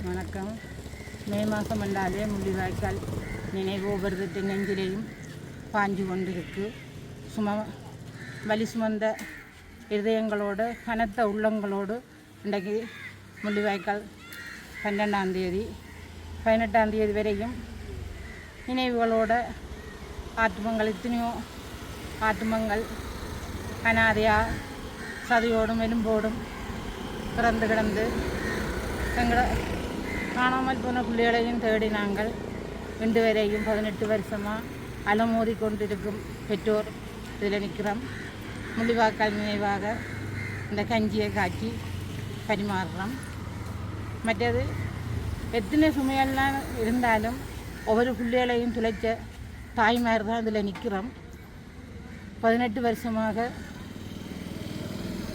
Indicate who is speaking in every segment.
Speaker 1: வணக்கம். மே மாதம் வந்தாலே முள்ளிவாய்க்கால் நினைவு ஒவ்வொரு நெஞ்சிலையும் பாஞ்சு கொண்டிருக்கு. வலி சுமந்த இதயங்களோடு கனத்த உள்ளங்களோடு இன்றைக்கு முள்ளிவாய்க்கால் 12ஆம் தேதி 18ஆம் தேதி வரையும் நினைவுகளோட ஆற்றுமங்கள் எத்தனையோ ஆற்றுமங்கள் அனாதையாக சதையோடும் எலும்போடும் பிறந்து கிடந்து எங்களை காணாமல் போன பிள்ளைகளையும் தேடி நாங்கள் இன்று வரையும் 18 வருஷமாக அலமோதி கொண்டிருக்கும் பெற்றோர் இதில் நிற்கிறோம். முள்ளிவாய்க்கால் நினைவாக இந்த கஞ்சியை காய்ச்சி பரிமாறுறோம். மற்றது எத்தனை சுமையெல்லாம் இருந்தாலும் ஒவ்வொரு பிள்ளைகளையும் துளைச்ச தாய்மார் தான் இதில் நிற்கிறோம். 18 வருஷமாக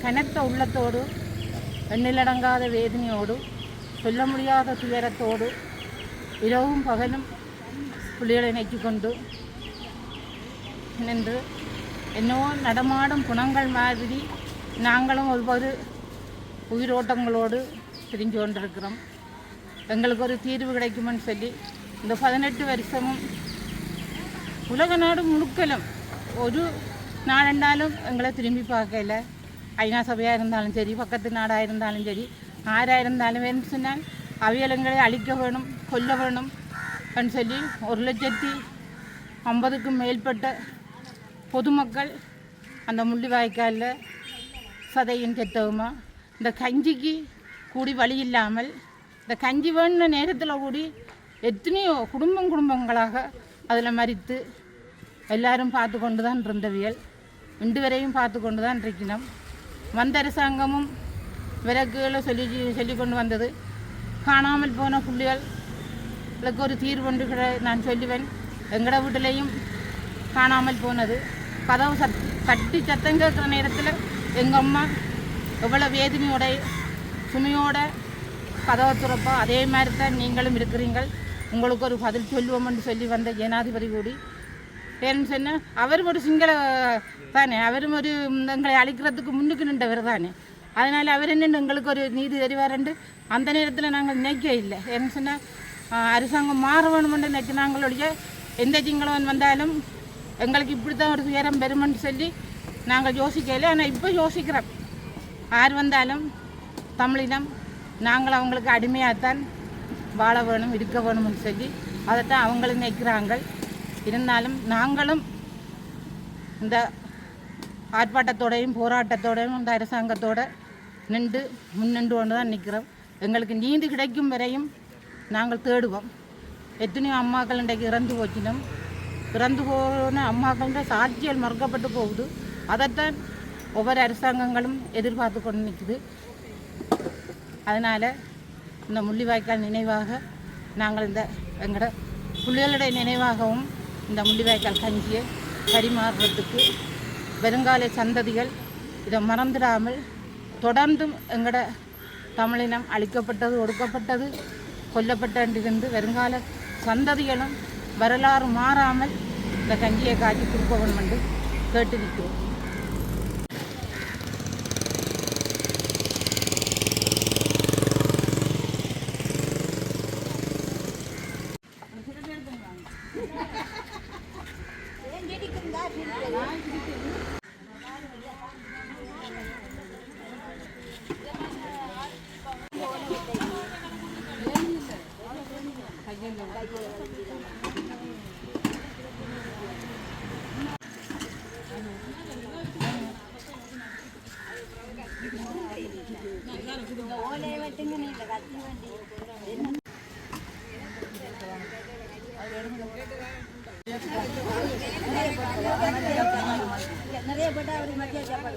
Speaker 1: கனத்த உள்ளத்தோடு எண்ணிலடங்காத வேதனையோடு சொல்ல முடியாத துயரத்தோடு இரவும் பகலும் புள்ளிகளை நெக்கிக்கொண்டு நின்று என்னவோ நடமாடும் குணங்கள் மாதிரி நாங்களும் ஒவ்வொரு உயிரோட்டங்களோடு பிரிஞ்சு கொண்டிருக்கிறோம். எங்களுக்கு ஒரு தீர்வு கிடைக்குமென்னு சொல்லி இந்த 18 வருஷமும் உலக நாடு முழுக்கலும் ஒரு நாளெண்டாலும் எங்களை திரும்பி பார்க்கல. ஐநா சபையாக இருந்தாலும் சரி, பக்கத்து நாடாக இருந்தாலும் சரி, ஆராக இருந்தாலும் வேணும்னு சொன்னால் அவியலங்களை அழிக்க வேணும், கொல்ல வேணும் அப்படின்னு சொல்லி 150,000க்கும் மேற்பட்ட பொதுமக்கள் அந்த முள்ளிவாய்க்காலில் சதையின் செத்தவுமா இந்த கஞ்சிக்கு கூடி வழி இல்லாமல் இந்த கஞ்சி வேணுன நேரத்தில் கூடி எத்தனையோ குடும்பங்களாக அதில் மறித்து எல்லாரும் பார்த்து கொண்டு தான் இருந்தவியல். இன்று வரையும் பார்த்து கொண்டு தான் இருக்கணும். வந்த அரசாங்கமும் விலக்குகளை சொல்லி கொண்டு வந்தது. காணாமல் போன புள்ளிகளுக்கு ஒரு தீர்வு நான் சொல்லுவேன். எங்கட வீட்டிலையும் காணாமல் போனது. கதவு தட்டி சத்தம் கேட்குற நேரத்தில் எங்கள் அம்மா எவ்வளோ வேதனையோட சுமையோட கதவை துறப்பா அதே மாதிரி தான் நீங்களும் இருக்கிறீங்கள். உங்களுக்கு ஒரு பதில் சொல்லுவோம்னு சொல்லி வந்த ஜனாதிபதி கூடி ஏன்னு சொன்னால் அவரும் ஒரு சிங்கள தானே, அவரும் ஒரு எங்களை அழிக்கிறதுக்கு முன்னுக்கு நின்றவர் தானே. அதனால் அவர் என்ன எங்களுக்கு ஒரு நீதி தெரிவாருண்டு அந்த நேரத்தில் நாங்கள் நினைக்க இல்லை. ஏன்னு சொன்னால் அரசாங்கம் மாற வேணுமென்று நினைக்க நாங்களுடைய எந்த சிங்களவன் வந்தாலும் எங்களுக்கு இப்படி தான் ஒரு துயரம் பெருமென்று சொல்லி நாங்கள் யோசிக்கல. ஆனால் இப்போ யோசிக்கிறோம். யார் வந்தாலும் தமிழினம் நாங்கள் அவங்களுக்கு அடிமையாகத்தான் வாழ வேணும், இருக்க வேணும்னு சொல்லி அதைத்தான் அவங்களும் நினைக்கிறாங்க. இருந்தாலும் நாங்களும் இந்த ஆர்ப்பாட்டத்தோடையும் போராட்டத்தோடையும் இந்த அரசாங்கத்தோடு முன்னின்று கொண்டு தான் நிற்கிறோம். எங்களுக்கு நீதி கிடைக்கும் வரையும் நாங்கள் தேடுவோம். எத்தனையோ அம்மாக்கள் இன்றைக்கு இறந்து போச்சினோம். இறந்து போன அம்மாக்கள சாட்சியல் மறுக்கப்பட்டு போகுது. அதைத்தான் ஒவ்வொரு அரசாங்கங்களும் எதிர்பார்த்து கொண்டு நிற்குது. அதனால் இந்த முள்ளிவாய்க்கால் நினைவாக நாங்கள் இந்த எங்களோட பிள்ளைகளுடைய நினைவாகவும் இந்த முள்ளிவாய்க்கால் கஞ்சியை பரிமாறுறதுக்கு வருங்கால சந்ததிகள் இதை மறந்துடாமல் தொடர்ந்தும் எங்களோட தமிழினம் அழிக்கப்பட்டது, ஒடுக்கப்பட்டது, கொல்லப்பட்டிருந்து வருங்கால சந்ததிகளும் வரலாறு மாறாமல் இந்த கஞ்சியை காய்ச்சி கொடுப்பவன் என்று கேட்டு நிற்கிறோம்.
Speaker 2: நிறைய போட்டா அப்படி மத்திய சாப்பாடு